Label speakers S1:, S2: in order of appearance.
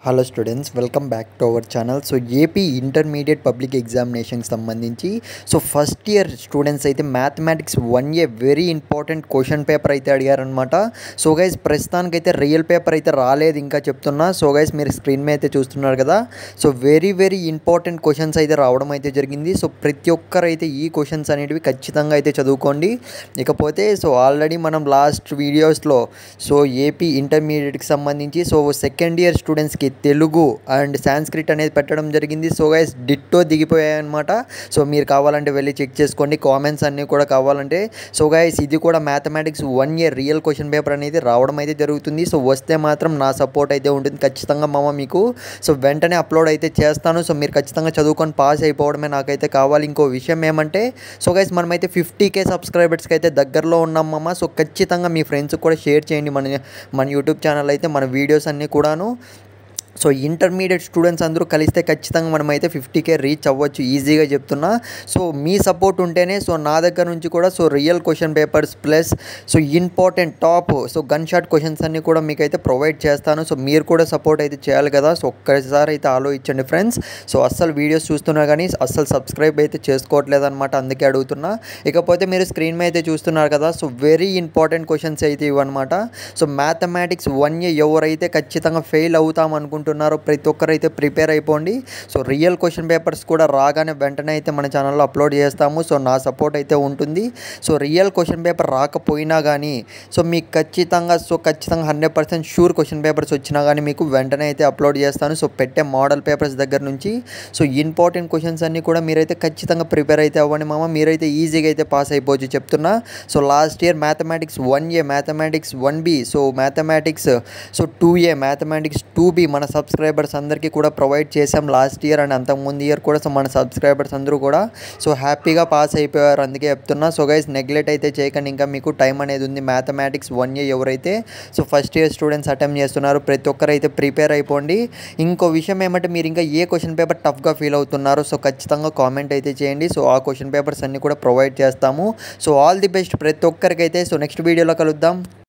S1: Hello students, welcome back to our channel. So AP intermediate public ఎగ్జామినేషన్కి సంబంధించి first year students అయితే mathematics 1A very important question paper అయితే అడిగారనమాట. So guys ప్రస్తుతానికైతే real paper అయితే రాలేదు ఇంకా చెప్తున్నా. సో గైస్ మీరు స్క్రీన్ మీద అయితే చూస్తున్నారు కదా. సో వెరీ ఇంపార్టెంట్ క్వశ్చన్స్ అయితే రావడం అయితే జరిగింది. సో ప్రతి ఒక్కరు అయితే ఈ క్వశ్చన్స్ అనేటివి ఖచ్చితంగా అయితే చదువుకోండి. ఇకపోతే ఆల్రెడీ మనం లాస్ట్ వీడియోస్లో ఏపీ ఇంటర్మీడియట్కి సంబంధించి సెకండ్ ఇయర్ స్టూడెంట్స్కి తెలుగు అండ్ సాంస్క్రిట్ అనేది పెట్టడం జరిగింది. సో గైస్ డిట్టో దిగిపోయాయి అనమాట. సో మీరు కావాలంటే వెళ్ళి చెక్ చేసుకోండి, కామెంట్స్ అన్నీ కూడా కావాలంటే. సో గైస్ ఇది కూడా mathematics 1A real question paper అనేది రావడం అయితే జరుగుతుంది. సో వస్తే మాత్రం నా సపోర్ట్ అయితే ఉంటుంది ఖచ్చితంగా మామ మీకు. వెంటనే అప్లోడ్ అయితే చేస్తాను. సో మీరు ఖచ్చితంగా చదువుకొని పాస్ అయిపోవడమే నాకైతే కావాలి. ఇంకో విషయం ఏమంటే గైస్ మనమైతే 50K సబ్స్క్రైబర్స్కి అయితే దగ్గరలో ఉన్నాం మామ. సో ఖచ్చితంగా మీ ఫ్రెండ్స్కి కూడా షేర్ చేయండి మన యూట్యూబ్ ఛానల్ అయితే, మన వీడియోస్ అన్నీ కూడాను. ఇంటర్మీడియట్ స్టూడెంట్స్ అందరూ కలిస్తే ఖచ్చితంగా మనమైతే 50K రీచ్ అవ్వచ్చు ఈజీగా చెప్తున్నా. మీ సపోర్ట్ ఉంటేనే నా దగ్గర నుంచి కూడా real question papers plus important top gun shot questions అన్నీ కూడా మీకైతే ప్రొవైడ్ చేస్తాను. మీరు కూడా సపోర్ట్ అయితే చేయాలి కదా. ఒక్కసారి అయితే ఆలోచించండి ఫ్రెండ్స్. అస్సలు వీడియోస్ చూస్తున్నా కానీ అస్సలు సబ్స్క్రైబ్ అయితే చేసుకోవట్లేదు అనమాట, అందుకే అడుగుతున్నా. ఇకపోతే మీరు స్క్రీన్ మీద అయితే చూస్తున్నారు కదా. వెరీ ఇంపార్టెంట్ క్వశ్చన్స్ అయితే ఇవన్నమాట. మ్యాథమెటిక్స్ 1A ఎవరైతే ఖచ్చితంగా ఫెయిల్ అవుతాం అనుకుంటున్నారో ప్రతి ఒక్కరైతే ప్రిపేర్ అయిపోండి. రియల్ క్వశ్చన్ పేపర్స్ కూడా రాగానే వెంటనే అయితే మన ఛానల్లో అప్లోడ్ చేస్తాము. నా సపోర్ట్ అయితే ఉంటుంది. రియల్ క్వశ్చన్ పేపర్ రాకపోయినా కానీ మీకు ఖచ్చితంగా 100% షూర్ క్వశ్చన్ పేపర్స్ వచ్చినా కానీ మీకు వెంటనే అయితే అప్లోడ్ చేస్తాను. పెట్టే మోడల్ పేపర్స్ దగ్గర నుంచి ఇంపార్టెంట్ క్వశ్చన్స్ అన్నీ కూడా మీరైతే ఖచ్చితంగా ప్రిపేర్ అయితే అవ్వండి మామ. మీరైతే ఈజీగా అయితే పాస్ అయిపోవచ్చు చెప్తున్నా. Last year mathematics 1A, mathematics 1B, mathematics 2A, mathematics 2B మన సబ్స్క్రైబర్స్ అందరికీ కూడా ప్రొవైడ్ చేసాం లాస్ట్ ఇయర్ అండ్ అంతకుముందు ఇయర్ కూడా. మన సబ్స్క్రైబర్స్ అందరూ కూడా హ్యాపీగా పాస్ అయిపోయారు, అందుకే చెప్తున్నా. గైస్ నెగ్లెక్ట్ అయితే చేయకండి, ఇంకా మీకు టైం అనేది ఉంది. మ్యాథమెటిక్స్ 1A ఎవరైతే ఫస్ట్ ఇయర్ స్టూడెంట్స్ అటెంప్ట్ చేస్తున్నారు ప్రతి ఒక్కరైతే ప్రిపేర్ అయిపోండి. ఇంకో విషయం ఏమంటే మీరు ఇంకా ఏ క్వశ్చన్ పేపర్ టఫ్గా ఫీల్ అవుతున్నారో ఖచ్చితంగా కామెంట్ అయితే చేయండి. ఆ క్వశ్చన్ పేపర్స్ అన్నీ కూడా ప్రొవైడ్ చేస్తాము. ఆల్ ది బెస్ట్ ప్రతి ఒక్కరికైతే. నెక్స్ట్ వీడియోలో కలుద్దాం.